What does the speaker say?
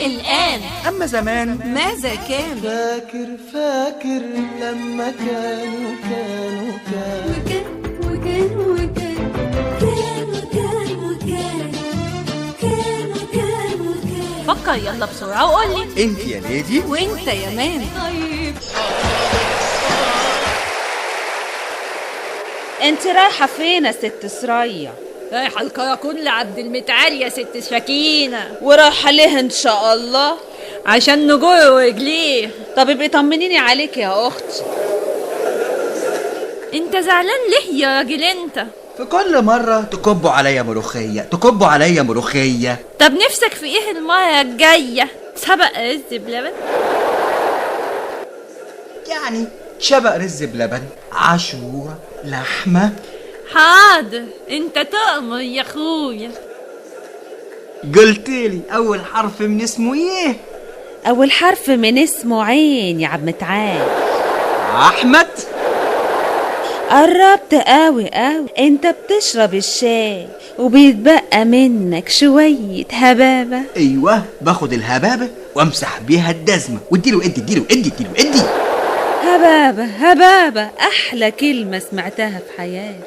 الآن. أما زمان ماذا كان؟ فاكر لما كانوا فكر يلا بسرعة وقولي. انت يا ليدي وانت يا مان. طيب انت رايحة فين يا ست سرية؟ رايحة الكراكون لعبد المتعال يا ست سكينة. ورايحة ليه ان شاء الله؟ عشان نجر رجليه. طب ابقي طمنيني عليك يا اختي. انت زعلان ليه يا راجل انت؟ في كل مرة تكبوا عليا ملوخية. طب نفسك في ايه المرة الجاية؟ سبق رز بلبن؟ يعني شبق رز بلبن، عاشورة، لحمة. حاضر، انت تؤمر يا اخويا. قلتلي اول حرف من اسمه ايه؟ اول حرف من اسمه عين يا عم متعال. احمد. قربت قوي انت بتشرب الشاي وبيتبقى منك شوية هبابة. ايوه باخد الهبابة وامسح بيها الدزمة واديله ادي. هبابة احلى كلمة سمعتها في حياتي.